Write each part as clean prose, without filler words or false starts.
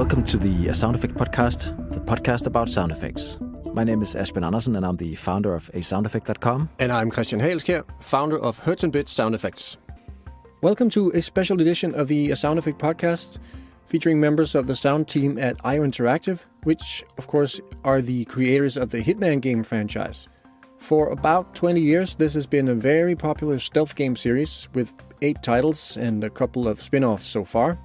Welcome to the Sound Effect Podcast, the podcast about sound effects. My name is Asbjoern Andersen, and I'm the founder of asoundeffect.com. And I'm Christian Hagelskjaer, founder of Hertz & Bits Sound Effects. Welcome to a special edition of the Sound Effect Podcast, featuring members of the sound team at IO Interactive, which, of course, are the creators of the Hitman game franchise. For about 20 years, this has been a very popular stealth game series with 8 titles and a couple of spin-offs so far.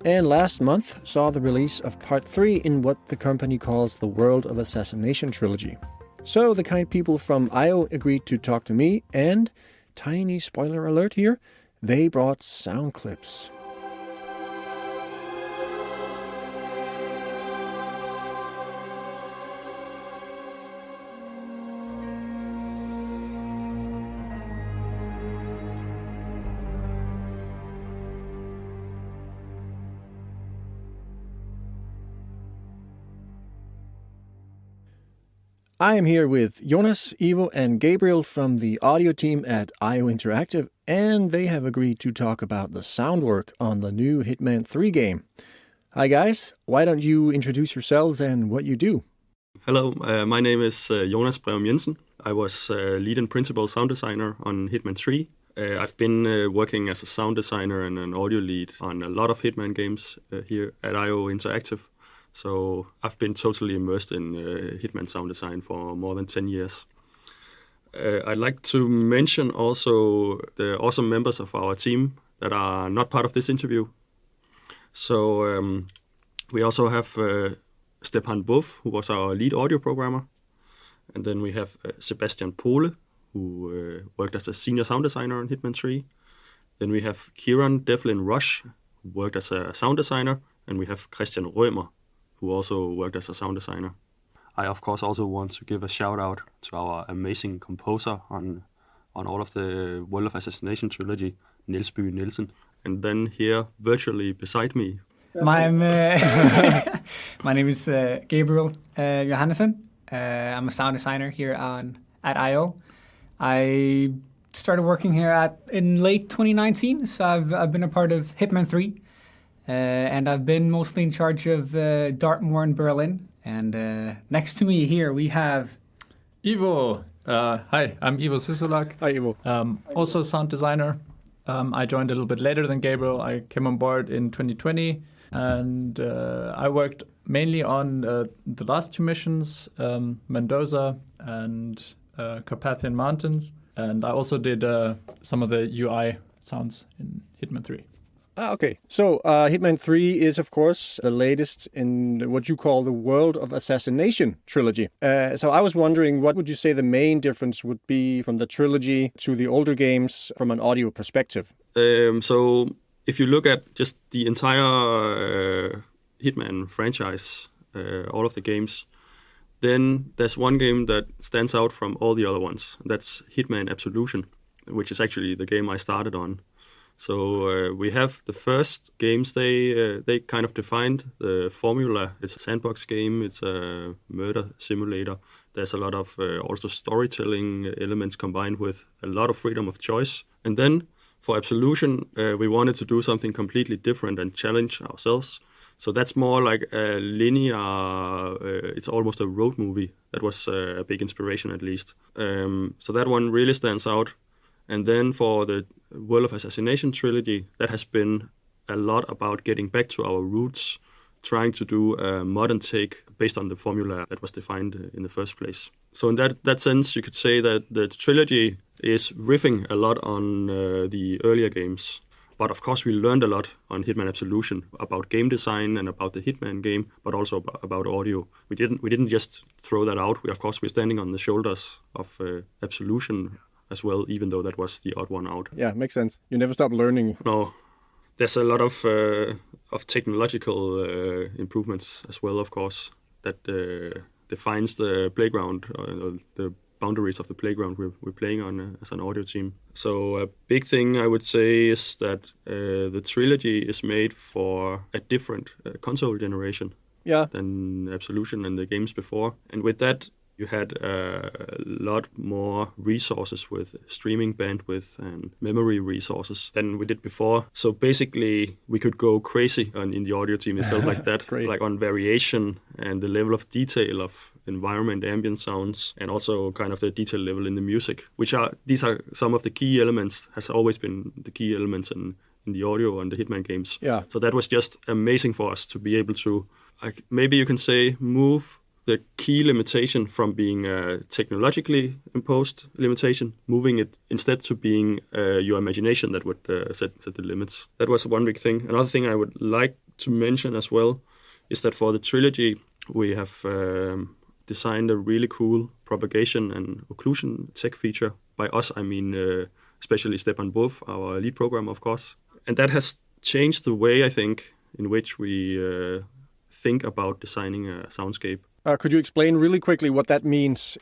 And last month saw the release of Part 3 in what the company calls the World of Assassination trilogy. So the kind people from IO agreed to talk to me, and, tiny spoiler alert here, they brought sound clips. I am here with Jonas, Ivo, and Gabriel from the audio team at IO Interactive, and they have agreed to talk about the sound work on the new Hitman 3 game. Hi guys, why don't you introduce yourselves and what you do? Hello, my name is Jonas Breum Jensen. I was lead and principal sound designer on Hitman 3. I've been working as a sound designer and an audio lead on a lot of Hitman games here at IO Interactive. So I've been totally immersed in Hitman sound design for more than 10 years. I'd like to mention also the awesome members of our team that are not part of this interview. So we also have Stefan Buff, who was our lead audio programmer. And then we have Sebastian Pohle, who worked as a senior sound designer on Hitman 3. Then we have Kieran Devlin Rush, who worked as a sound designer. And we have Christian Römer, who also worked as a sound designer. I, of course, also want to give a shout-out to our amazing composer on all of the World of Assassination trilogy, Niels By Nielsen. And then here, virtually beside me... My name is Gabriel Johannesson. I'm a sound designer here at IO. I started working here in late 2019, so I've been a part of Hitman 3. And I've been mostly in charge of Dartmoor and Berlin. And next to me here we have... Ivo. Hi, I'm Ivo Sissolak. Hi, Ivo. Also sound designer. I joined a little bit later than Gabriel. I came on board in 2020. And I worked mainly on the last 2 missions, Mendoza and Carpathian Mountains. And I also did some of the UI sounds in Hitman 3. Okay. So Hitman 3 is, of course, the latest in what you call the World of Assassination trilogy. So I was wondering, what would you say the main difference would be from the trilogy to the older games from an audio perspective? So if you look at just the entire Hitman franchise, all of the games, then there's one game that stands out from all the other ones. That's Hitman Absolution, which is actually the game I started on. So we have the first games, they kind of defined the formula. It's a sandbox game, it's a murder simulator. There's a lot of also storytelling elements combined with a lot of freedom of choice. And then for Absolution, we wanted to do something completely different and challenge ourselves. So that's more like a linear, it's almost a road movie. That was a big inspiration at least. So that one really stands out. And then for the World of Assassination trilogy, that has been a lot about getting back to our roots, trying to do a modern take based on the formula that was defined in the first place. So in that sense, you could say that the trilogy is riffing a lot on the earlier games. But of course, we learned a lot on Hitman Absolution about game design and about the Hitman game, but also about audio. We didn't just throw that out. We're standing on the shoulders of Absolution as well, even though that was the odd one out. Yeah, makes sense. You never stop learning. No, there's a lot of technological improvements as well, of course, that defines the playground, the boundaries of the playground we're playing on as an audio team. So a big thing I would say is that the trilogy is made for a different console generation than Absolution and the games before. And with that, You had a lot more resources with streaming bandwidth and memory resources than we did before. So basically, we could go crazy in the audio team. It felt like that, like on variation and the level of detail of environment, ambient sounds, and also kind of the detail level in the music, these are some of the key elements, has always been the key elements in the audio and the Hitman games. Yeah. So that was just amazing for us to be able to, maybe you can say, move the key limitation from being a technologically imposed limitation, moving it instead to being your imagination that would set the limits. That was one big thing. Another thing I would like to mention as well is that for the trilogy, we have designed a really cool propagation and occlusion tech feature. By us, I mean especially Stepan Bov, our lead programmer, of course. And that has changed the way, I think, in which we think about designing a soundscape. Could you explain really quickly what that means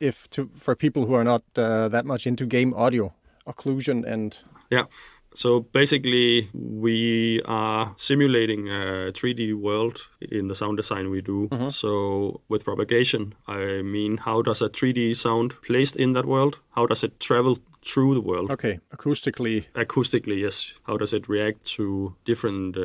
for people who are not that much into game audio, occlusion and... Yeah, so basically we are simulating a 3D world in the sound design we do. Mm-hmm. So with propagation, I mean, how does a 3D sound placed in that world, how does it travel through the world? Okay, acoustically. Acoustically, yes. How does it react to different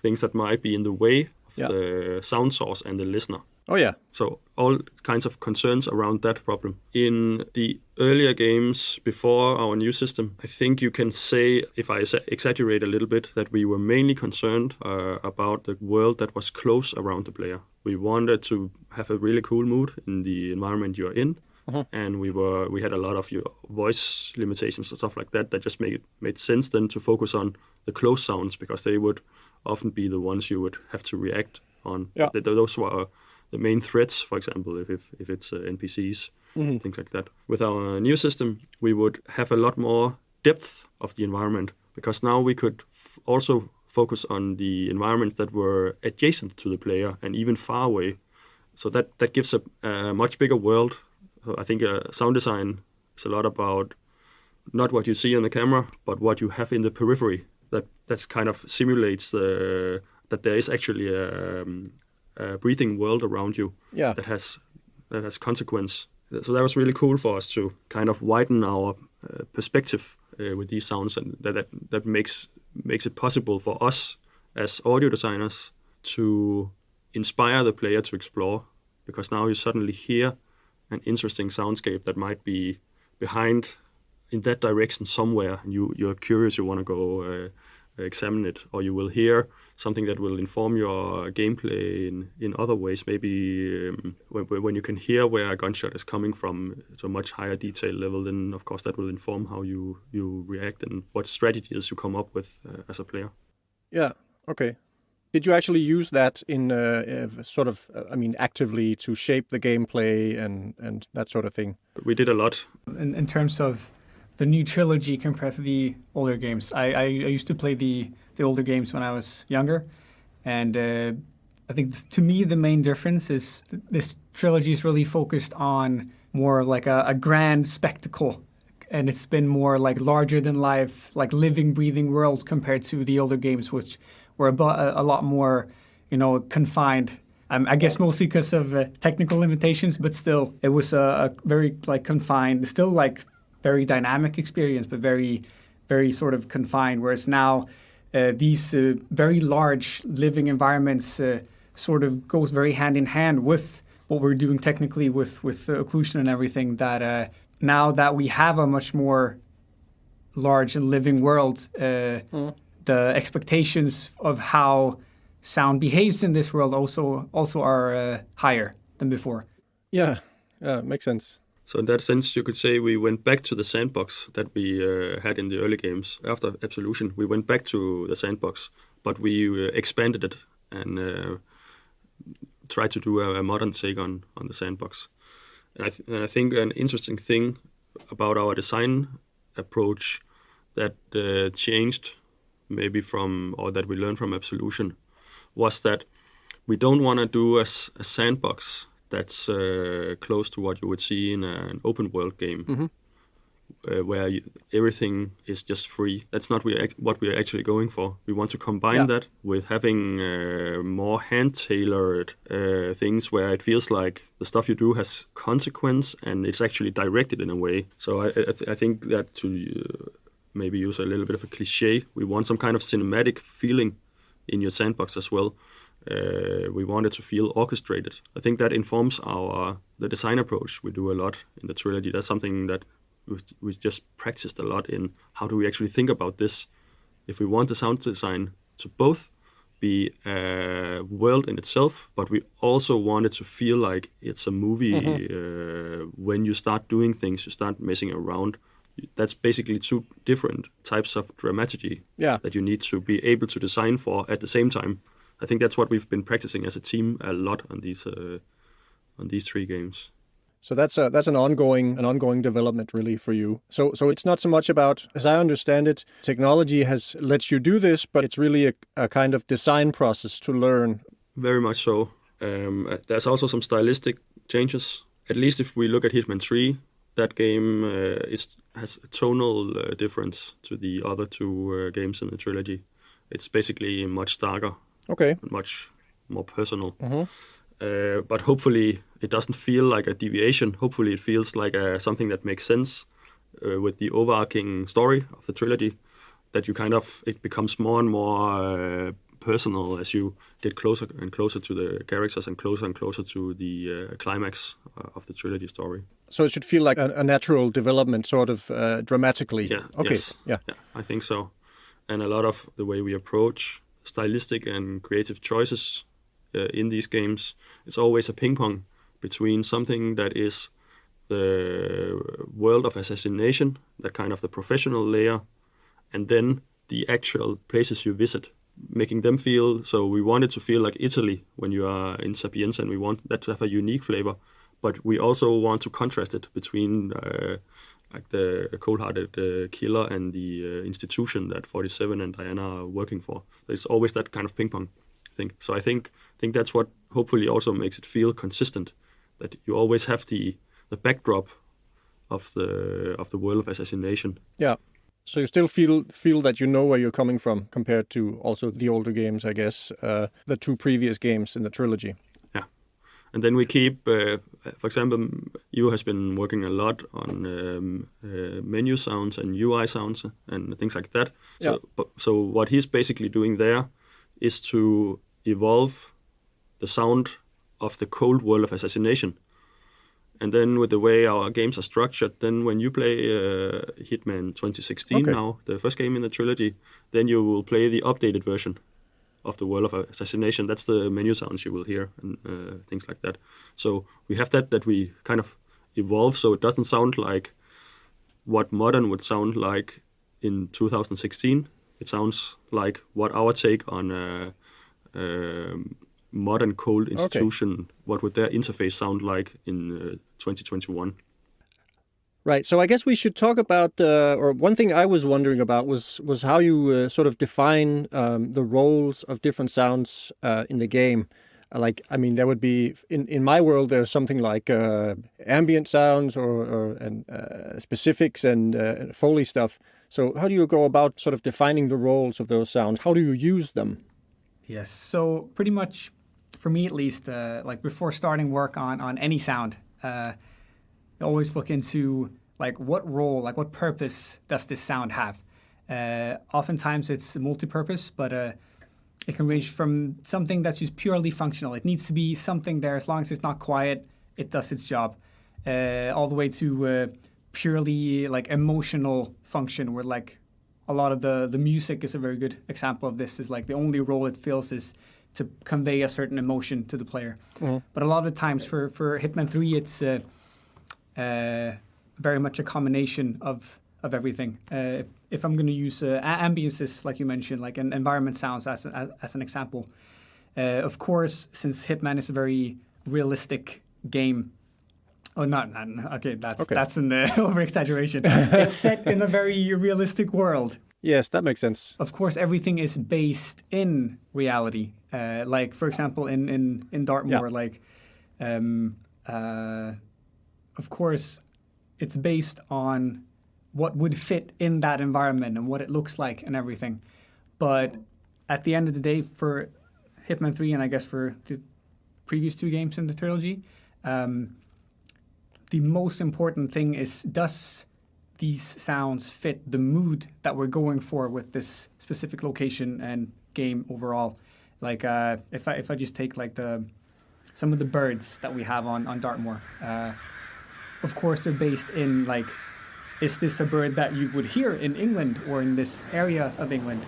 things that might be in the way of the sound source and the listener? Oh, yeah. So all kinds of concerns around that problem. In the earlier games before our new system, I think you can say, if I exaggerate a little bit, that we were mainly concerned about the world that was close around the player. We wanted to have a really cool mood in the environment you're in. Uh-huh. And we had a lot of your voice limitations and stuff like that just made sense then to focus on the close sounds, because they would often be the ones you would have to react on. Yeah. Those were the main threats, for example, if it's NPCs, mm-hmm. things like that. With our new system, we would have a lot more depth of the environment, because now we could also focus on the environments that were adjacent to the player and even far away. So that gives a much bigger world. So I think sound design is a lot about not what you see on the camera, but what you have in the periphery. That's kind of simulates that there is actually a breathing world around you that has consequence. So that was really cool for us to kind of widen our perspective with these sounds, and that makes it possible for us as audio designers to inspire the player to explore, because now you suddenly hear an interesting soundscape that might be behind in that direction somewhere, and you're curious, you want to go examine it, or you will hear something that will inform your gameplay in other ways. Maybe when you can hear where a gunshot is coming from to a much higher detail level, then of course that will inform how you react and what strategies you come up with as a player. Yeah, okay. Did you actually use that in actively to shape the gameplay and that sort of thing? We did a lot. In terms of the new trilogy compared to the older games, I used to play the older games when I was younger, and I think to me the main difference is this trilogy is really focused on more like a grand spectacle, and it's been more like larger than life, like living, breathing worlds compared to the older games, which were a lot more, confined. I guess mostly because of technical limitations, but still, it was a very confined, still very dynamic experience, but very, very sort of confined. Whereas now, these very large living environments sort of goes very hand in hand with what we're doing technically with occlusion and everything. That now that we have a much more large and living world, the expectations of how sound behaves in this world also are higher than before. Yeah, makes sense. So in that sense, you could say we went back to the sandbox that we had in the early games. After Absolution, we went back to the sandbox, but we expanded it and tried to do a modern take on the sandbox. And I think an interesting thing about our design approach that changed maybe that we learned from Absolution was that we don't want to do a sandbox that's close to what you would see in an open world game. Mm-hmm. where everything is just free. That's not what we are actually going for. We want to combine that with having more hand-tailored things where it feels like the stuff you do has consequence and it's actually directed in a way. So I think that to maybe use a little bit of a cliche, we want some kind of cinematic feeling in your sandbox as well. We want it to feel orchestrated. I think that informs the design approach we do a lot in the trilogy. That's something that we just practiced a lot in. How do we actually think about this? If we want the sound design to both be a world in itself, but we also want it to feel like it's a movie. When you start doing things, you start messing around. That's basically two different types of dramaturgy that you need to be able to design for at the same time. I think that's what we've been practicing as a team a lot on these 3 games. So that's an ongoing development really for you. So it's not so much about, as I understand it, technology has lets you do this, but it's really a kind of design process to learn. Very much so. There's also some stylistic changes. At least if we look at Hitman 3, that game has a tonal difference to the other 2 games in the trilogy. It's basically much darker, much more personal. But hopefully it doesn't feel like a deviation. Hopefully it feels like something that makes sense with the overarching story of the trilogy, that you it becomes more and more personal as you get closer and closer to the characters and closer to the climax of the trilogy story. So it should feel like a natural development, sort of dramatically. Yeah. Okay. Yes. Yeah, I think so. And a lot of the way we approach stylistic and creative choices in these games, it's always a ping pong between something that is the world of assassination, that kind of the professional layer, and then the actual places you visit, making them feel. So we want it to feel like Italy when you are in Sapienza, and we want that to have a unique flavor. But we also want to contrast it between like the cold-hearted killer and the institution that 47 and Diana are working for. There's always that kind of ping pong thing. So I think that's what hopefully also makes it feel consistent. That you always have the backdrop of the world of assassination. Yeah. So you still feel that you know where you're coming from compared to also the older games, I guess, the 2 previous games in the trilogy. Yeah. And then we keep, for example, Ivo has been working a lot on menu sounds and UI sounds and things like that. So what he's basically doing there is to evolve the sound of the cold world of assassination. And then with the way our games are structured, then when you play Hitman 2016 now, the first game in the trilogy, then you will play the updated version of the world of assassination. That's the menu sounds you will hear and things like that. So we have that we kind of evolve so it doesn't sound like what modern would sound like in 2016. It sounds like what our take on modern cold institution, what would their interface sound like in 2021? Right. So I guess we should talk about, or one thing I was wondering about was how you sort of define the roles of different sounds in the game. There would be, in my world, there's something like ambient sounds or specifics and Foley stuff. So how do you go about sort of defining the roles of those sounds? How do you use them? Yes. So pretty much, for me at least, like before starting work on any sound, I always look into like what role, like what purpose does this sound have? Oftentimes it's multi-purpose, but it can range from something that's just purely functional. It needs to be something there. As long as it's not quiet, it does its job. All the way to purely like emotional function, where like a lot of the music is a very good example of this. Is like the only role it fills is to convey a certain emotion to the player. Mm-hmm. But a lot of times for Hitman 3, it's very much a combination of everything. If I'm going to use ambiences, like you mentioned, like an environment sounds as an example. Of course, since Hitman is a very realistic game. Oh, not okay. That's an over-exaggeration. It's set in a very realistic world. Yes, that makes sense. Of course, everything is based in reality. Like, for example, in Dartmoor, of course, it's based on what would fit in that environment and what it looks like and everything. But at the end of the day, for Hitman 3 and I guess for the previous 2 games in the trilogy, the most important thing is, does these sounds fit the mood that we're going for with this specific location and game overall? Like if I just take like some of the birds that we have on Dartmoor, of course they're based in like, is this a bird that you would hear in England or in this area of England?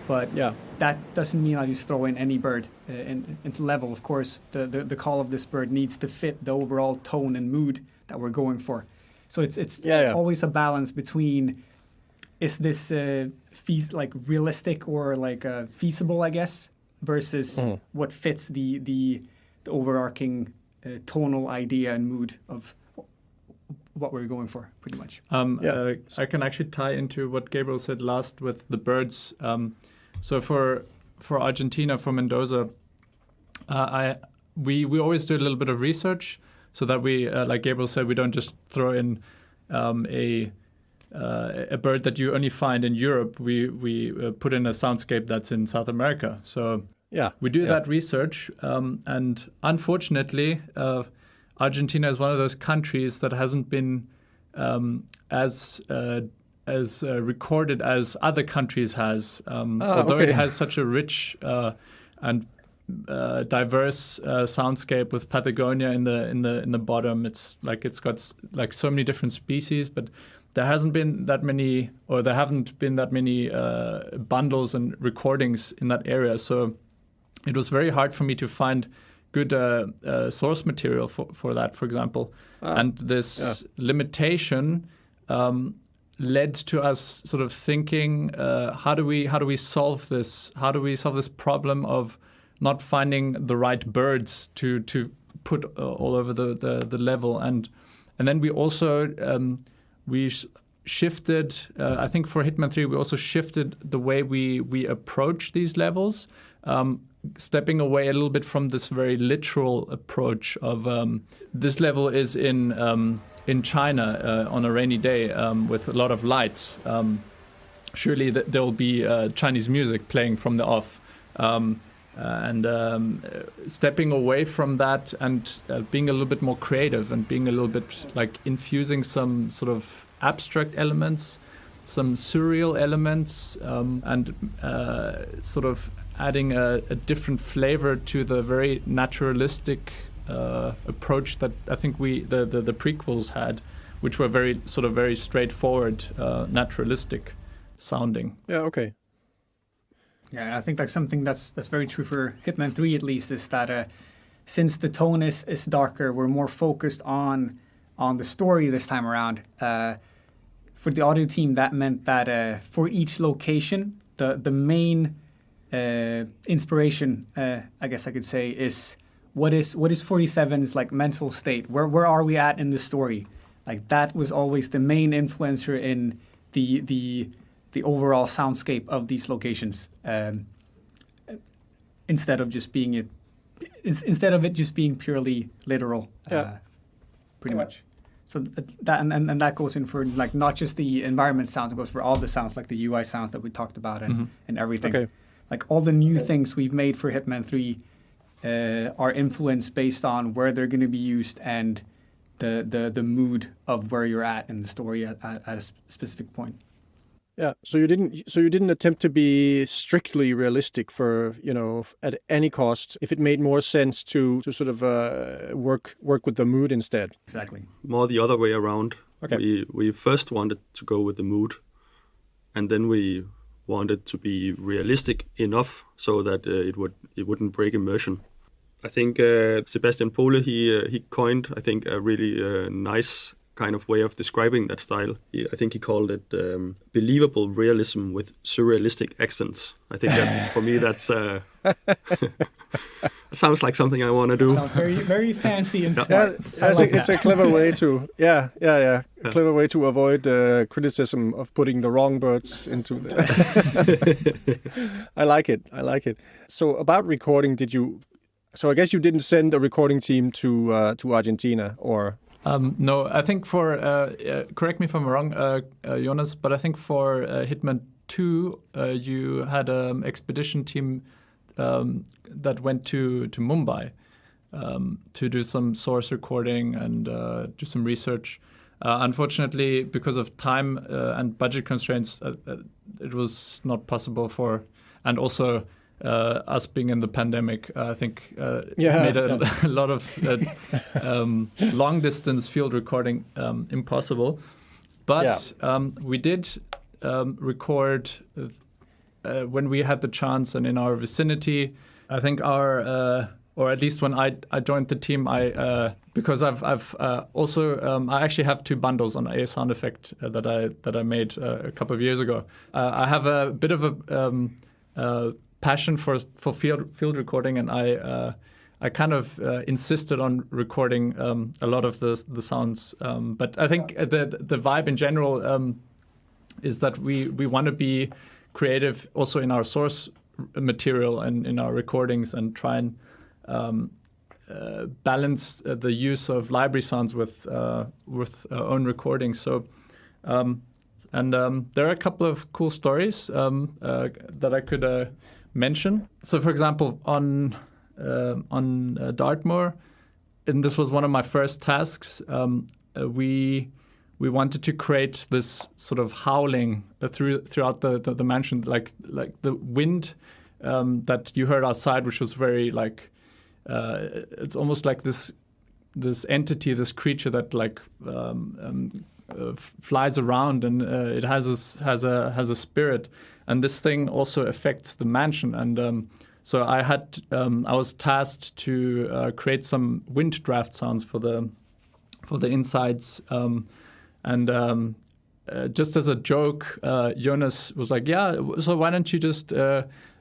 But that doesn't mean I just throw in any bird into level. Of course, the call of this bird needs to fit the overall tone and mood that we're going for. So it's always a balance between, is this like realistic or like feasible, I guess, versus what fits the overarching tonal idea and mood of what we're going for, pretty much. I can actually tie into what Gabriel said last with the birds. So for Argentina, for Mendoza, we always do a little bit of research so that we, like Gabriel said, we don't just throw in a bird that you only find in Europe. We put in a soundscape that's in South America. So we do that research, and unfortunately, Argentina is one of those countries that hasn't been as recorded as other countries has. Although it has such a rich and diverse soundscape with Patagonia in the bottom. It's got like so many different species, but there haven't been that many bundles and recordings in that area. So it was very hard for me to find good source material for that, for example. And this limitation led to us sort of thinking, how do we solve this? How do we solve this problem of not finding the right birds to put all over the level? And then we also shifted. I think for Hitman 3, we also shifted the way we approach these levels. Stepping away a little bit from this very literal approach of this level is in China on a rainy day with a lot of lights. Surely there will be Chinese music playing from the off. And stepping away from that and being a little bit more creative and being a little bit like infusing some sort of abstract elements, some surreal elements, and sort of adding a different flavor to the very naturalistic approach that I think the prequels had, which were very straightforward, naturalistic sounding. Yeah. Okay. Yeah, I think like something that's very true for Hitman 3 at least is that since the tone is darker, we're more focused on the story this time around. For the audio team, that meant that for each location, the main inspiration, I guess I could say, is what is 47's like mental state? Where are we at in the story? Like that was always the main influencer in the overall soundscape of these locations, instead of it just being purely literal, pretty much. So that and that goes in for like not just the environment sounds, it goes for all the sounds, like the UI sounds that we talked about and everything. Okay. Like all the new things we've made for Hitman 3 are influenced based on where they're going to be used and the mood of where you're at in the story at a specific point. Yeah, so you didn't attempt to be strictly realistic for, at any cost. If it made more sense to sort of work with the mood instead. Exactly. More the other way around. Okay. We first wanted to go with the mood, and then we wanted to be realistic enough so that it wouldn't break immersion. I think Sebastian Pohle he coined, I think, a really nice kind of way of describing that style. I think he called it believable realism with surrealistic accents. I think that for me that's it sounds like something I want to do. Sounds very, very fancy and smart. Yeah, it's a clever way to clever way to avoid criticism of putting the wrong birds into the I like it. So about recording, so I guess you didn't send a recording team to Argentina, or No, I think for correct me if I'm wrong, Jonas, but I think for Hitman 2, you had an expedition team that went to Mumbai to do some source recording and do some research. Unfortunately, because of time and budget constraints, it was not possible for, and also us being in the pandemic, I think made a lot of long distance field recording impossible. But we did record when we had the chance and in our vicinity. I think our or at least when I joined the team, because I've also I actually have 2 bundles on a sound effect that I made a couple of years ago. I have a bit of a passion for field recording, and I kind of insisted on recording a lot of the sounds. But I think the vibe in general is that we want to be creative also in our source material and in our recordings, and try and balance the use of library sounds with own recordings. So, and there are a couple of cool stories that I could mention. So, for example, on Dartmoor, and this was one of my first tasks, we wanted to create this sort of howling throughout the mansion, like the wind that you heard outside, which was very like it's almost like this entity, this creature that like flies around, and it has a spirit, and this thing also affects the mansion. And so I was tasked to create some wind draft sounds for the insides. And just as a joke, Jonas was like, "Yeah, so why don't you just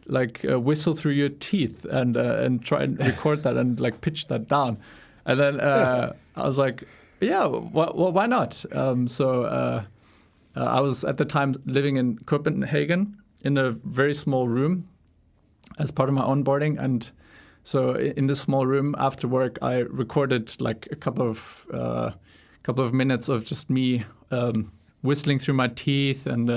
whistle through your teeth and try and record that and like pitch that down?" And then I was like, "Yeah, well, why not?" So I was at the time living in Copenhagen in a very small room as part of my onboarding, and so in this small room after work, I recorded like a couple of minutes of just me whistling through my teeth and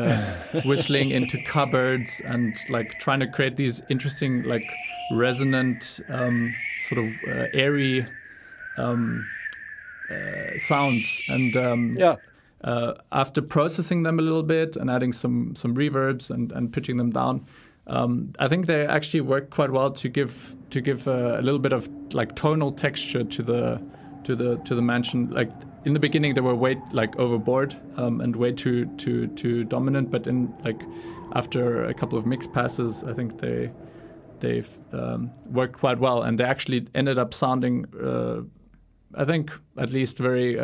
whistling into cupboards and like trying to create these interesting like resonant sort of airy sounds. And after processing them a little bit and adding some reverbs and pitching them down, I think they actually work quite well to give a little bit of like tonal texture to the mansion. Like in the beginning, they were way like overboard and way too dominant. But in like after a couple of mix passes, I think they've worked quite well, and they actually ended up sounding, I think, at least very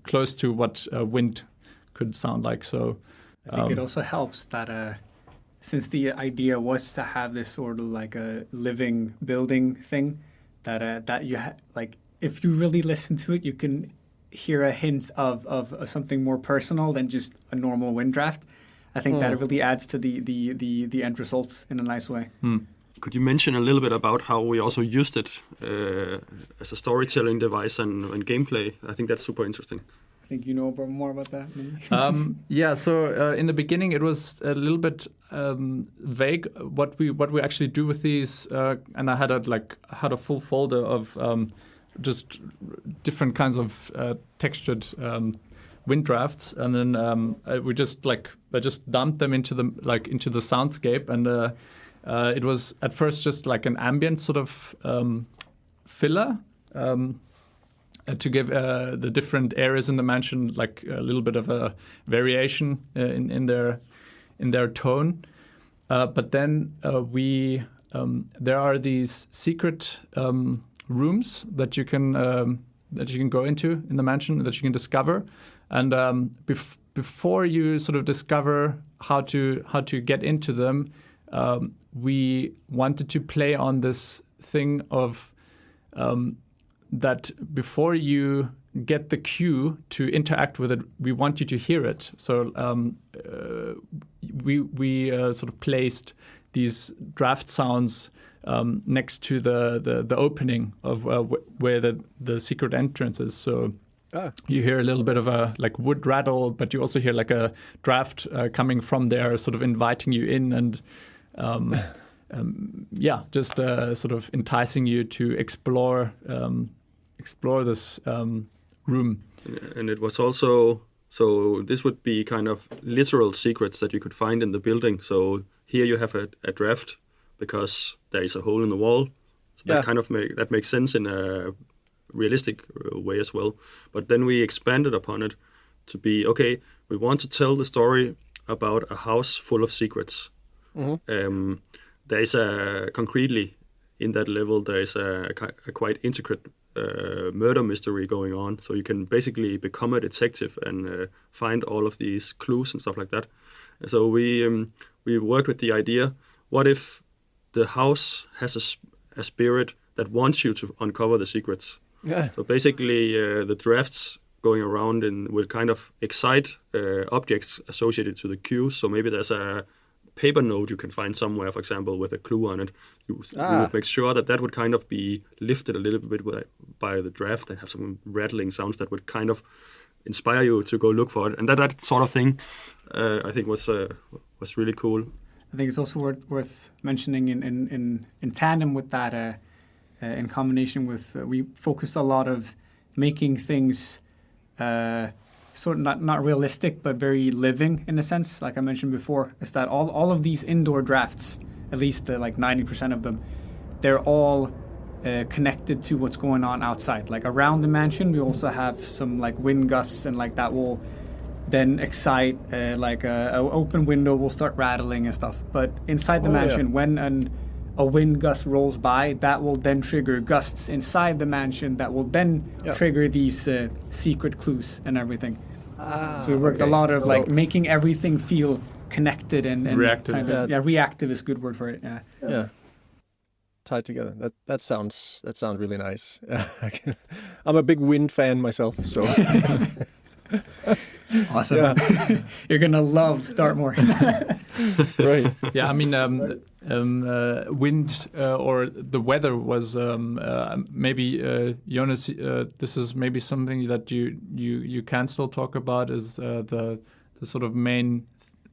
close to what wind could sound like. So I think it also helps that since the idea was to have this sort of like a living building thing, that you like if you really listen to it, you can hear a hint of something more personal than just a normal wind draft. I think that really adds to the end results in a nice way. Could you mention a little bit about how we also used it as a storytelling device and gameplay? I think that's super interesting. I think you know more about that. Yeah. So in the beginning, it was a little bit vague what we actually do with these, and I had a full folder of just different kinds of textured wind drafts, and then I just dumped them into the soundscape, and it was at first just like an ambient sort of filler to give the different areas in the mansion like a little bit of a variation in their tone. But then there are these secret rooms that you can go into in the mansion, that you can discover, and before you sort of discover how to get into them, we wanted to play on this thing of that before you get the cue to interact with it, we want you to hear it. So we sort of placed these draft sounds next to the opening of where the secret entrance is. So You hear a little bit of a like wood rattle, but you also hear like a draft coming from there, sort of inviting you in and just sort of enticing you to explore this room. And it was also, so this would be kind of literal secrets that you could find in the building. So here you have a draft because there is a hole in the wall. So that kind of makes sense in a realistic way as well. But then we expanded upon it to be, okay, we want to tell the story about a house full of secrets. Mm-hmm. There is concretely in that level, there is a quite intricate murder mystery going on. So you can basically become a detective and find all of these clues and stuff like that. So we worked with the idea, what if the house has a spirit that wants you to uncover the secrets? Yeah. So basically the drafts going around will kind of excite objects associated to the cues. So maybe there's a paper note you can find somewhere, for example, with a clue on it. You would make sure that would kind of be lifted a little bit by the draft and have some rattling sounds that would kind of inspire you to go look for it. And that sort of thing, I think was really cool. I think it's also worth mentioning in tandem with that, in combination with, we focused a lot of making things sort of not realistic, but very living in a sense. Like I mentioned before, is that all of these indoor drafts, at least like 90% of them, they're all connected to what's going on outside. Like around the mansion, we also have some like wind gusts and like that will then excite like a open window will start rattling and stuff. But inside the mansion, when a wind gust rolls by, that will then trigger gusts inside the mansion that will then trigger these secret clues and everything. So we worked a lot of like making everything feel connected and reactive. Kind of, reactive is a good word for it. Yeah. Tied together. That sounds really nice. I'm a big wind fan myself, so. Awesome. Yeah. You're gonna love Dartmoor. Right. Yeah, I mean, wind or the weather was maybe Jonas. This is maybe something that you can still talk about is the sort of main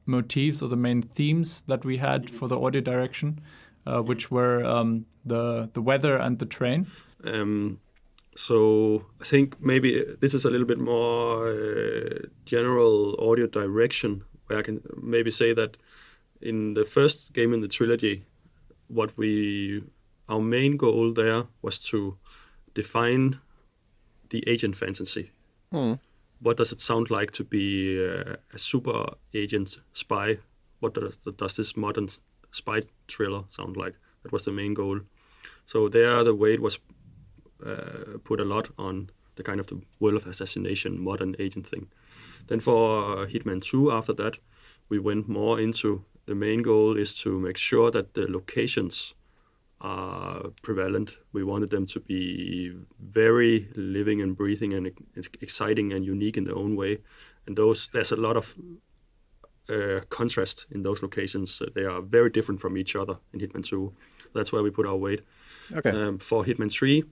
motifs or the main themes that we had for the audio direction, which were the weather and the train. So I think maybe this is a little bit more general audio direction, where I can maybe say that in the first game in the trilogy, our main goal there was to define the agent fantasy. What does it sound like to be a super agent spy? What does this modern spy thriller sound like? That was the main goal. So there, the weight was put a lot on the kind of the world of assassination, modern agent thing. Then for Hitman 2, after that, we went more into the main goal is to make sure that the locations are prevalent. We wanted them to be very living and breathing and exciting and unique in their own way. And there's a lot of contrast in those locations. They are very different from each other in Hitman 2. That's where we put our weight. Okay. For Hitman 3,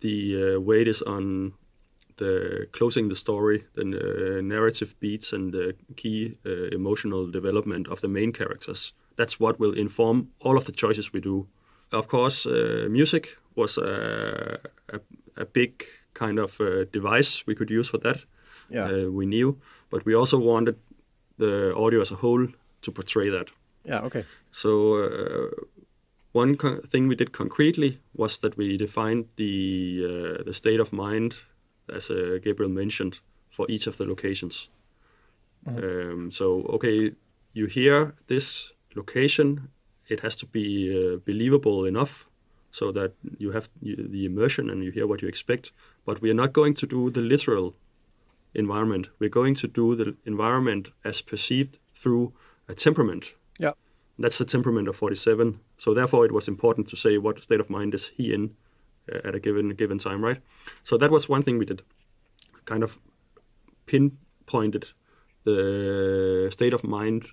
the weight is on the closing the story, the narrative beats, and the key emotional development of the main characters. That's what will inform all of the choices we do. Of course, music was a big kind of device we could use for that. Yeah. We knew, but we also wanted the audio as a whole to portray that. Yeah. Okay. So. One thing we did concretely was that we defined the state of mind, as Gabriel mentioned, for each of the locations. So, okay, you hear this location, it has to be believable enough so that you have the immersion and you hear what you expect. But we are not going to do the literal environment. We're going to do the environment as perceived through a temperament. Yeah. That's the temperament of 47. So therefore, it was important to say what state of mind is he in at a given time, right? So that was one thing we did, kind of pinpointed the state of mind,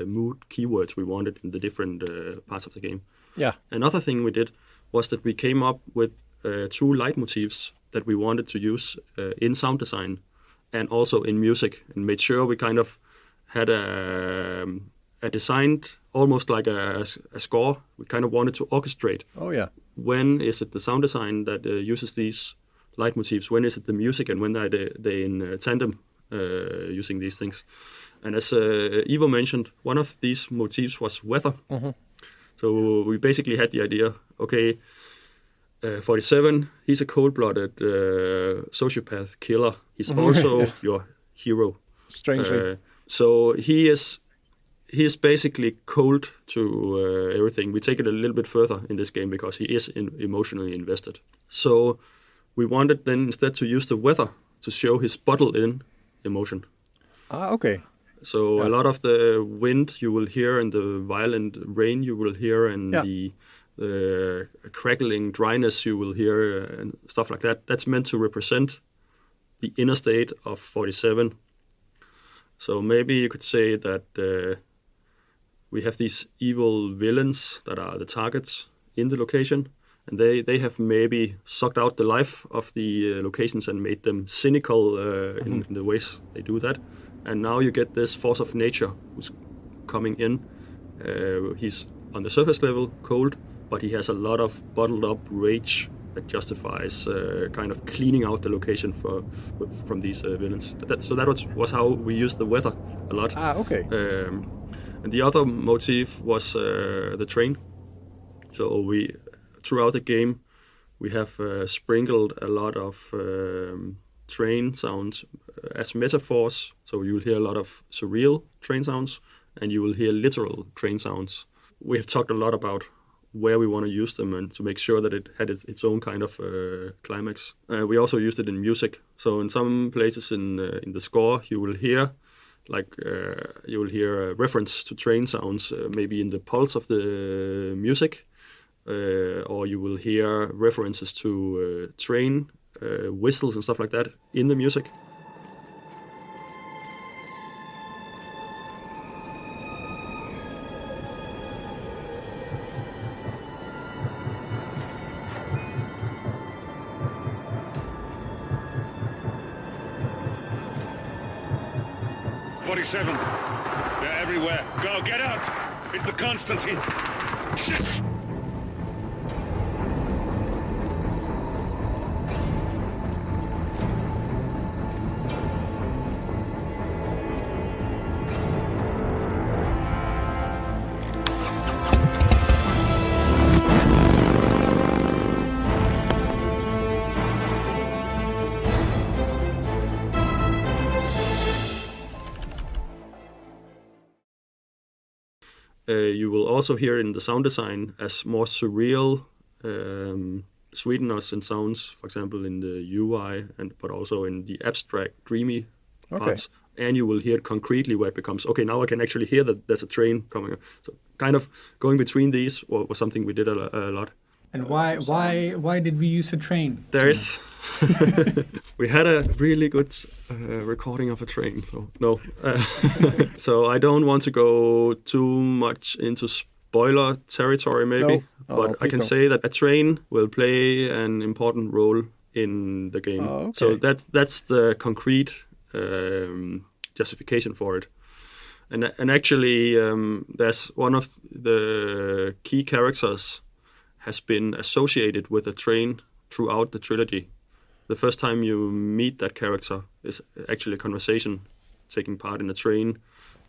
mood, keywords we wanted in the different parts of the game. Yeah. Another thing we did was that we came up with 2 leitmotifs that we wanted to use in sound design and also in music, and made sure we kind of had a designed almost like a score. We kind of wanted to orchestrate. Oh yeah. When is it the sound design that uses these leitmotifs? When is it the music? And when are they in tandem using these things? And as Ivo mentioned, one of these motifs was weather. Mm-hmm. So we basically had the idea, okay, 47, he's a cold-blooded sociopath killer. He's also your hero. Strangely. So he is basically cold to everything. We take it a little bit further in this game because he is emotionally invested. So we wanted then instead to use the weather to show his bottled-in emotion. Okay. So a lot of the wind you will hear and the violent rain you will hear and the crackling dryness you will hear and stuff like that. That's meant to represent the inner state of 47. So maybe you could say that we have these evil villains that are the targets in the location, and they have maybe sucked out the life of the locations and made them cynical in the ways they do that. And now you get this force of nature who's coming in. He's on the surface level cold, but he has a lot of bottled up rage that justifies kind of cleaning out the location from these villains. That was how we used the weather a lot. Okay. And the other motif was the train. So throughout the game, we have sprinkled a lot of train sounds as metaphors. So you will hear a lot of surreal train sounds, and you will hear literal train sounds. We have talked a lot about where we want to use them and to make sure that it had its own kind of climax. We also used it in music. So in some places in the score, you will hear a reference to train sounds, maybe in the pulse of the music, or you will hear references to train whistles and stuff like that in the music. They're everywhere. Go, get out! It's the Constantine. Shit! You will also hear in the sound design as more surreal sweeteners and sounds, for example, in the UI, but also in the abstract, dreamy parts. And you will hear it concretely where it becomes, okay, now I can actually hear that there's a train coming. So kind of going between these was something we did a lot. And why did we use a train? There is. We had a really good recording of a train, so no. So I don't want to go too much into spoiler territory, maybe, but I can say that a train will play an important role in the game. So that's the concrete justification for it. And actually, there's one of the key characters has been associated with a train throughout the trilogy. The first time you meet that character is actually a conversation taking part in a train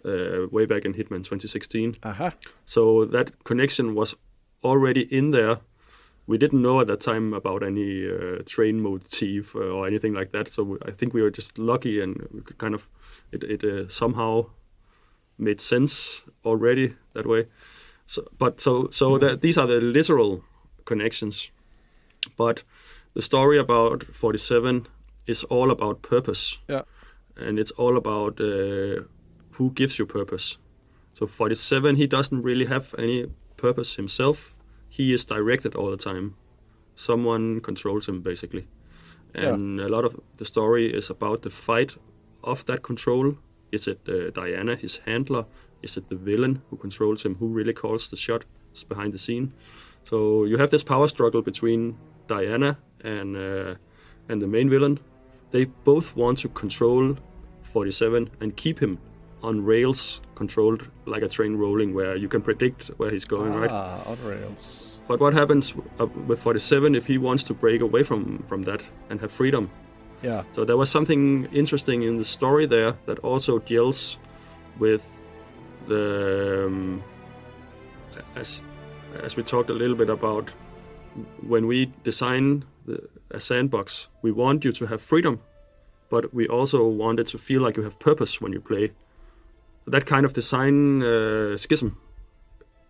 way back in Hitman 2016. So that connection was already in there. We didn't know at that time about any train motif or anything like that. So I think we were just lucky, and we could kind of it somehow made sense already that way. These are the literal connections, but the story about 47 is all about purpose, and it's all about who gives you purpose. So 47, he doesn't really have any purpose himself. He is directed all the time. Someone controls him, basically, and a lot of the story is about the fight of that control. Is it Diana, his handler? Is it the villain who controls him, who really calls the shots behind the scene? So you have this power struggle between Diana and and the main villain, they both want to control 47 and keep him on rails, controlled like a train rolling, where you can predict where he's going, right? On rails. But what happens with 47 if he wants to break away from that and have freedom? Yeah. So there was something interesting in the story there that also deals with the as we talked a little bit about, when we design a sandbox, we want you to have freedom, but we also want it to feel like you have purpose when you play. That kind of design schism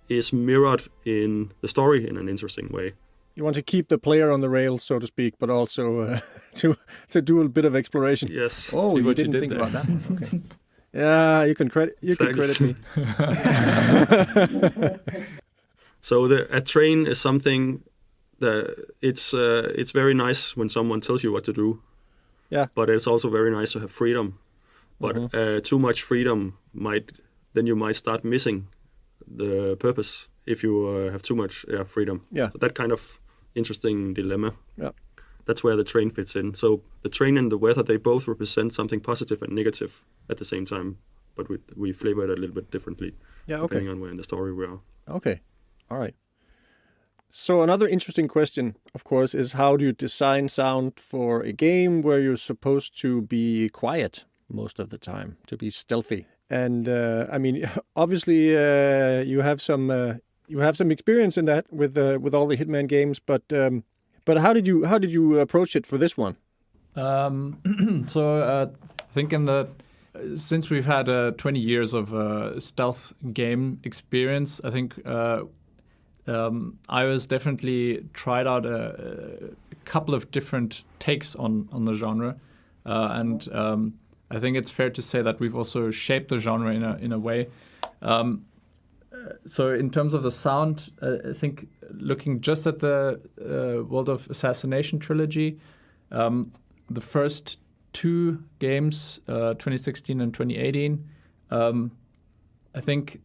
is mirrored in the story in an interesting way. You want to keep the player on the rails, so to speak, but also to do a bit of exploration. Yes. Oh, you didn't think about that. Okay. Yeah, you can credit me. So a train is something that it's very nice when someone tells you what to do. Yeah. But it's also very nice to have freedom. But too much freedom then you might start missing the purpose if you have too much freedom. Yeah. So that kind of interesting dilemma. Yeah. That's where the train fits in. So the train and the weather, they both represent something positive and negative at the same time, but we flavor it a little bit differently. Yeah, okay. Depending on where in the story we are. Okay, all right. So another interesting question, of course, is how do you design sound for a game where you're supposed to be quiet most of the time, to be stealthy? And I mean, obviously, you have some experience in that with all the Hitman games, but how did you approach it for this one? I think since we've had 20 years of stealth game experience, I think iOS definitely tried out a couple of different takes on the genre, and I think it's fair to say that we've also shaped the genre in a way. So in terms of the sound, I think looking just at the World of Assassination trilogy, the first two games, 2016 and 2018, I think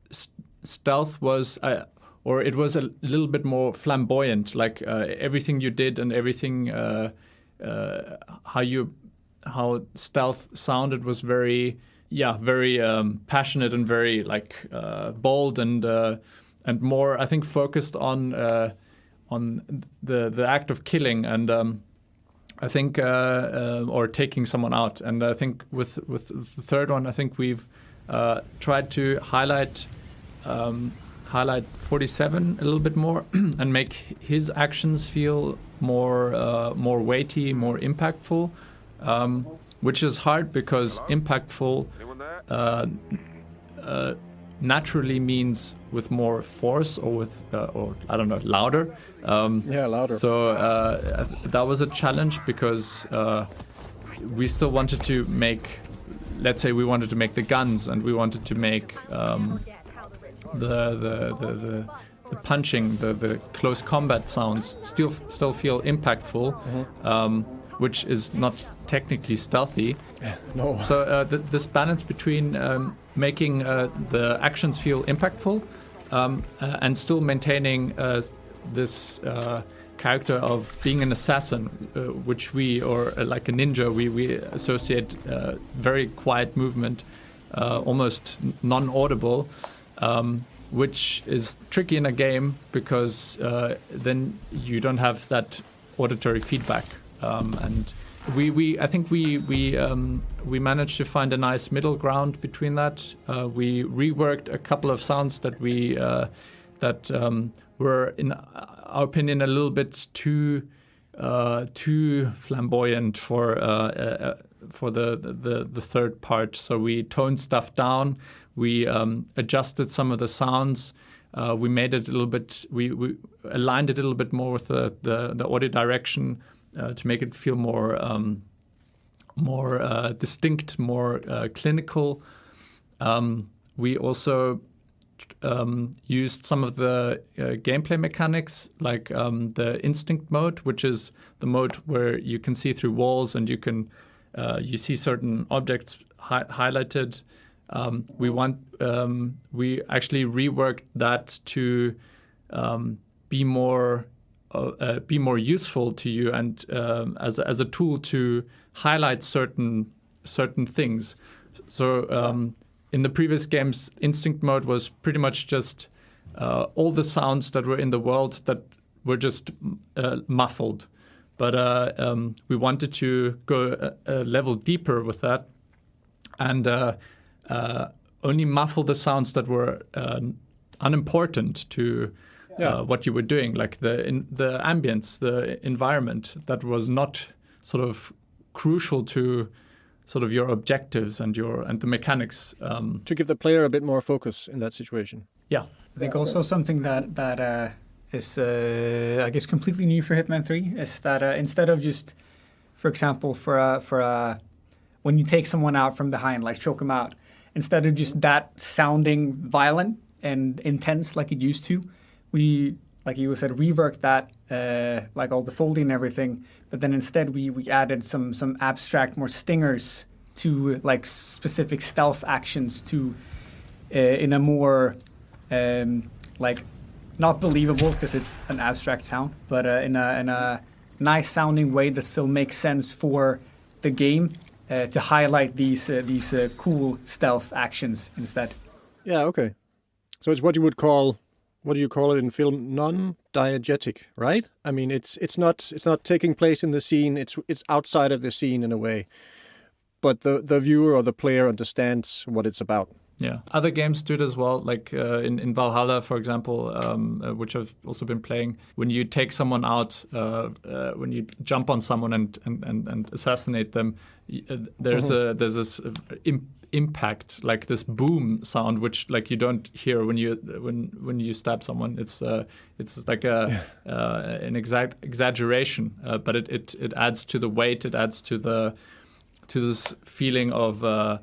stealth was, it was a little bit more flamboyant, like everything you did and everything, how stealth sounded was very passionate and very bold and more, I think, focused on the act of killing and I think or taking someone out. And I think with the third one, I think we've tried to highlight 47 a little bit more and make his actions feel more weighty, more impactful. Which is hard because impactful naturally means with more force or with, or I don't know, louder. Louder. So that was a challenge because we still wanted to make, let's say we wanted to make the guns and we wanted to make the punching, the close combat sounds still feel impactful. Which is not technically stealthy. No. So this balance between making the actions feel impactful and still maintaining this character of being an assassin, which or like a ninja, we associate very quiet movement, almost non-audible, which is tricky in a game because then you don't have that auditory feedback. And I think we managed to find a nice middle ground between that. We reworked a couple of sounds that were, in our opinion, a little bit too flamboyant for the third part. So we toned stuff down. We adjusted some of the sounds. We made it a little bit. We aligned it a little bit more with the audio direction. To make it feel more distinct, more clinical. We also used some of the gameplay mechanics, like the instinct mode, which is the mode where you can see through walls and you can you see certain objects highlighted. We actually reworked that to be more be more useful to you and as a tool to highlight certain things. So in the previous games, instinct mode was pretty much just all the sounds that were in the world that were just muffled. But we wanted to go a level deeper with that and only muffle the sounds that were unimportant to what you were doing, like the ambience, the environment that was not sort of crucial to sort of your objectives and the mechanics. To give the player a bit more focus in that situation. Yeah. I think also something that is, I guess, completely new for Hitman 3 is that instead of just, for example, for when you take someone out from behind, like choke them out, instead of just that sounding violent and intense like it used to, we, like you said, reworked that, like all the folding and everything, but then instead we added some abstract, more stingers to like specific stealth actions to in a more like not believable because it's an abstract sound, but in a nice sounding way that still makes sense for the game to highlight these cool stealth actions instead. Yeah, okay. So it's what you would call, what do you call it in film? Non-diegetic, right? I mean, it's not taking place in the scene. It's outside of the scene in a way, but the viewer or the player understands what it's about. Yeah, other games do it as well. Like in Valhalla, for example, which I've also been playing. When you take someone out, when you jump on someone and assassinate them, there's this impact, like this boom sound, which like you don't hear when you stab someone. It's like an exaggeration, but it adds to the weight. It adds to this feeling of.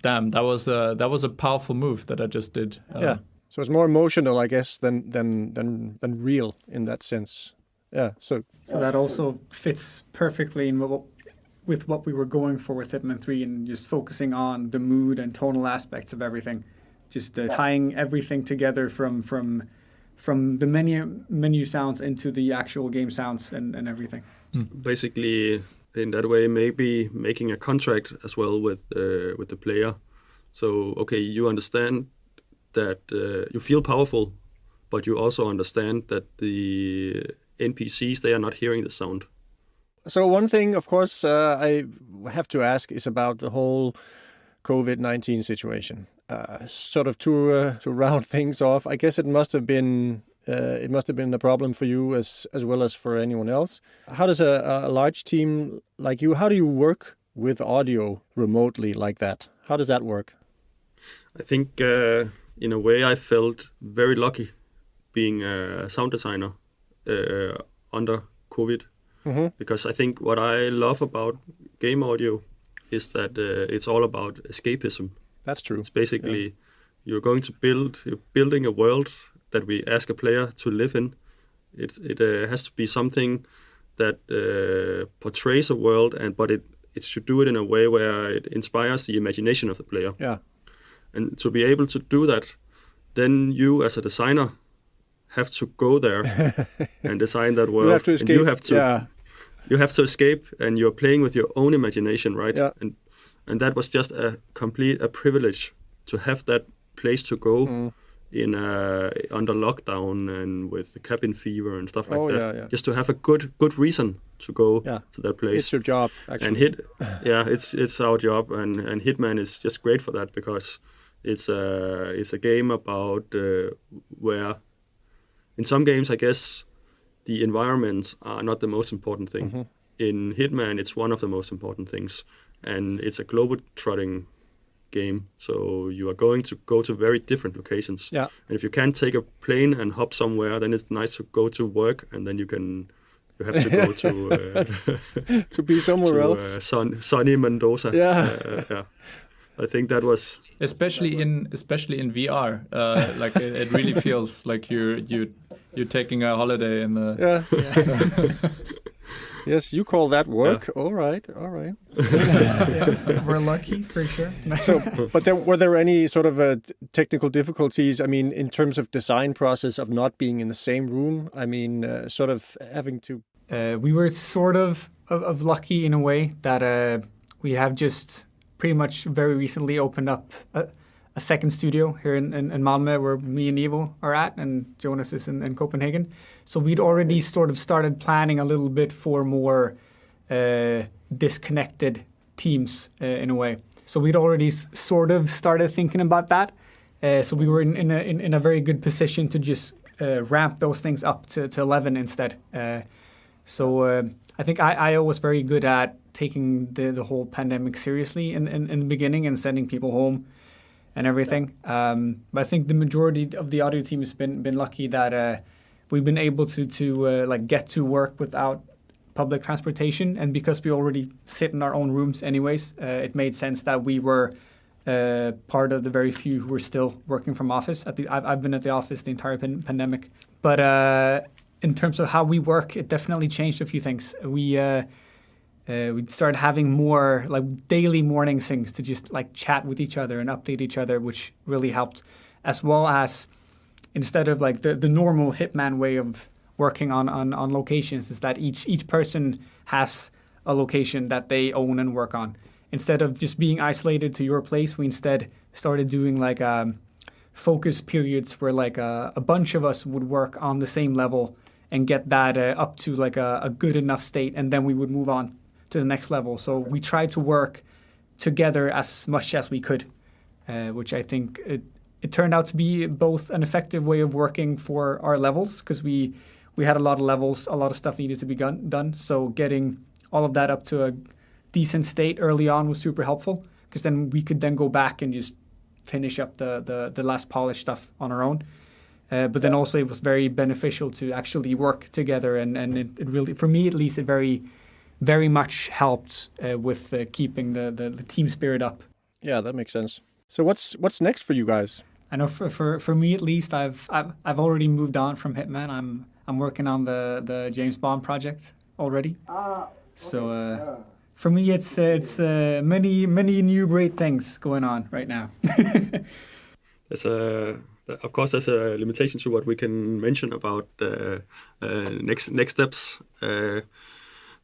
Damn, that was a powerful move that I just did. Yeah, so it's more emotional, I guess, than real in that sense. Yeah, so that also fits perfectly in with what we were going for with Hitman 3 and just focusing on the mood and tonal aspects of everything, just tying everything together from the menu sounds into the actual game sounds and everything. Basically, in that way, maybe making a contract as well with the player. So, okay, you understand that you feel powerful, but you also understand that the NPCs, they are not hearing the sound. So one thing, of course, I have to ask is about the whole COVID-19 situation. Sort of to round things off, I guess it must have been a problem for you as well as for anyone else. How does a large team like you, how do you work with audio remotely like that? How does that work? I think in a way I felt very lucky being a sound designer under COVID. Mm-hmm. Because I think what I love about game audio is that it's all about escapism. That's true. It's basically you're building a world that we ask a player to live in. It has to be something that portrays a world, but it should do it in a way where it inspires the imagination of the player. Yeah. And to be able to do that, then you as a designer have to go there and design that world. You have to escape. And you have to escape, and you're playing with your own imagination, right? Yeah. And that was just a privilege to have that place to go in under lockdown and with the cabin fever and stuff like that. Yeah. Just to have a good reason to go to that place. It's your job, actually. And it's our job, and Hitman is just great for that because it's a game about where in some games, I guess, the environments are not the most important thing. Mm-hmm. In Hitman, it's one of the most important things, and it's a globe-trotting game. So you are going to go to very different locations. Yeah. And if you can't take a plane and hop somewhere, then it's nice to go to work, and then you have to go to to be somewhere else. Sunny Mendoza. Yeah. I think that was especially in VR. Like it really feels like you're taking a holiday in the. Yeah. Yes, you call that work. Yeah. All right. Yeah, we're lucky for sure. But were there any sort of technical difficulties? I mean, in terms of design process of not being in the same room. I mean, sort of having to. We were sort of lucky in a way that we have just pretty much very recently opened up a second studio here in Malmö, where me and Ivo are at, and Jonas is in Copenhagen. So we'd already sort of started planning a little bit for more disconnected teams in a way. So we'd already sort of started thinking about that. So we were in a very good position to just ramp those things up to 11 instead. So I think IO was very good at taking the whole pandemic seriously in the beginning and sending people home and everything. But I think the majority of the audio team has been lucky that we've been able to like get to work without public transportation, and because we already sit in our own rooms anyways, it made sense that we were part of the very few who were still working from office. I've been at the office the entire pandemic, but in terms of how we work, it definitely changed a few things. We started having more like daily morning things to just like chat with each other and update each other, which really helped, as well as instead of like the normal Hitman way of working on locations is that each person has a location that they own and work on. Instead of just being isolated to your place, we instead started doing like focus periods where like a bunch of us would work on the same level and get that up to like a good enough state, and then we would move on to the next level. So we tried to work together as much as we could, which I think it turned out to be both an effective way of working for our levels, because we had a lot of levels, a lot of stuff needed to be done. So getting all of that up to a decent state early on was super helpful, because then we could then go back and just finish up the last polished stuff on our own. But then also it was very beneficial to actually work together, and it really, for me at least, it very much helped with keeping the team spirit up. Yeah, that makes sense. So what's next for you guys? I know for me at least, I've already moved on from Hitman. I'm working on the James Bond project already. Okay. So for me, it's many new great things going on right now. Of course, there's a limitation to what we can mention about next steps.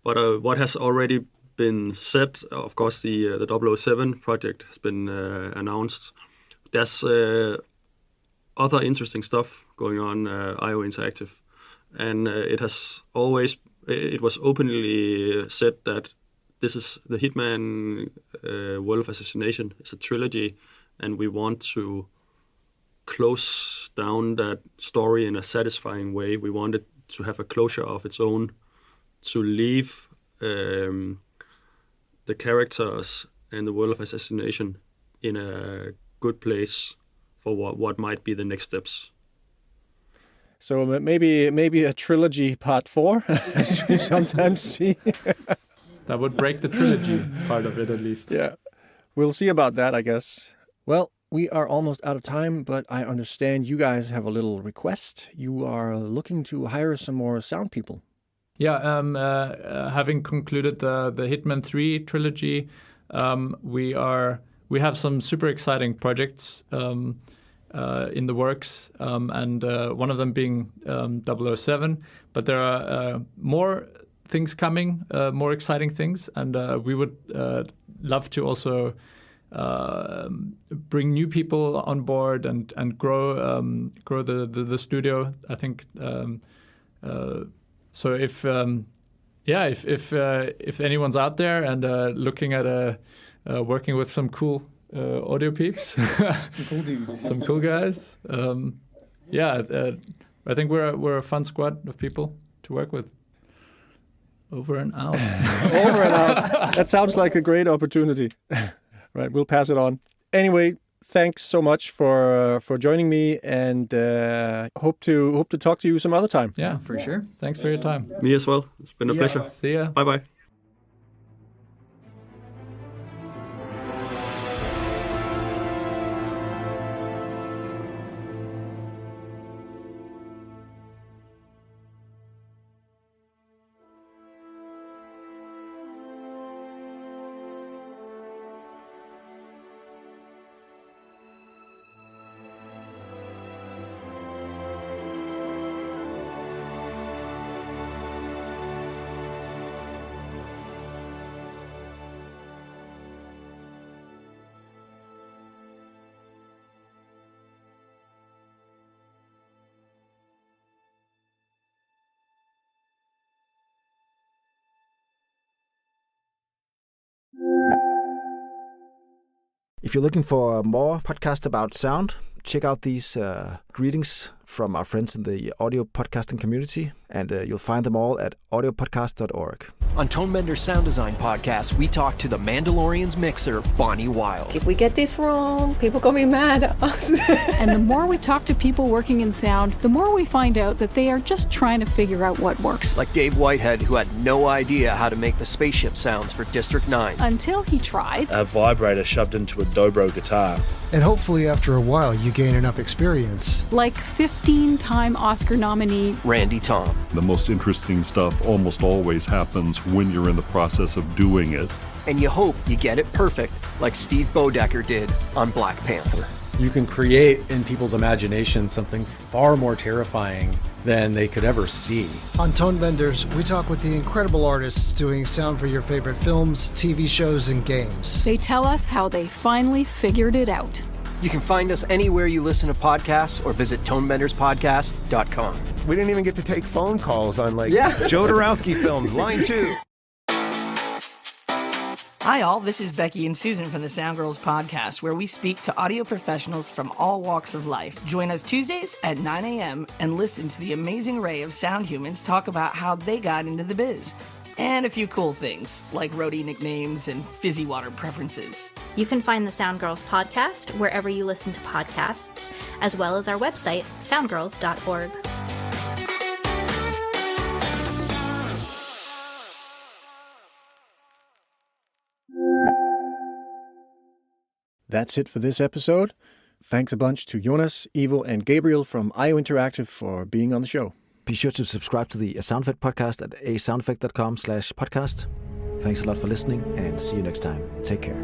But what has already been said, of course, the 007 project has been announced. There's other interesting stuff going on IO Interactive, and it was openly said that this is the Hitman World of Assassination. It's a trilogy, and we want to close down that story in a satisfying way. We wanted to have a closure of its own, to leave the characters and the world of assassination in a good place for what might be the next steps. So maybe a trilogy part 4, as we sometimes see. That would break the trilogy part of it, at least. Yeah, we'll see about that, I guess. Well, we are almost out of time, but I understand you guys have a little request. You are looking to hire some more sound people. Yeah, having concluded the Hitman 3 trilogy, we have some super exciting projects in the works, and one of them being 007. But there are more things coming, more exciting things, and we would love to also bring new people on board and grow the studio. I think. So if anyone's out there and looking at working with some cool audio peeps, some cool dudes, some cool guys, I think we're a fun squad of people to work with. Over and out. Over and out. That sounds like a great opportunity. Right, we'll pass it on. Anyway, thanks so much for joining me, and hope to talk to you some other time. Yeah, for sure. Thanks for your time. Me as well. It's been a pleasure. See ya. Bye-bye. If you're looking for more podcasts about sound, check out these greetings from our friends in the audio podcasting community, and you'll find them all at audiopodcast.org. On Tonebender's Sound Design Podcast, we talk to the Mandalorian's mixer, Bonnie Wild. If we get this wrong, people gonna be mad at us. And the more we talk to people working in sound, the more we find out that they are just trying to figure out what works. Like Dave Whitehead, who had no idea how to make the spaceship sounds for District 9. Until he tried a vibrator shoved into a dobro guitar. And hopefully after a while you gain enough experience. Like 15-time Oscar nominee Randy Tom. The most interesting stuff almost always happens when you're in the process of doing it. And you hope you get it perfect, like Steve Bodecker did on Black Panther. You can create in people's imagination something far more terrifying than they could ever see. On Tonebenders, we talk with the incredible artists doing sound for your favorite films, TV shows, and games. They tell us how they finally figured it out. You can find us anywhere you listen to podcasts or visit tonebenderspodcast.com. We didn't even get to take phone calls on Joe Dorowski films, line 2. Hi all, this is Becky and Susan from the Sound Girls podcast, where we speak to audio professionals from all walks of life. Join us Tuesdays at 9 a.m. and listen to the amazing array of sound humans talk about how they got into the biz. And a few cool things, like roadie nicknames and fizzy water preferences. You can find the Sound Girls podcast wherever you listen to podcasts, as well as our website, soundgirls.org. That's it for this episode. Thanks a bunch to Jonas, Ivo, and Gabriel from IO Interactive for being on the show. Be sure to subscribe to the Sound Effect podcast at asoundeffect.com/podcast. Thanks a lot for listening, and see you next time. Take care.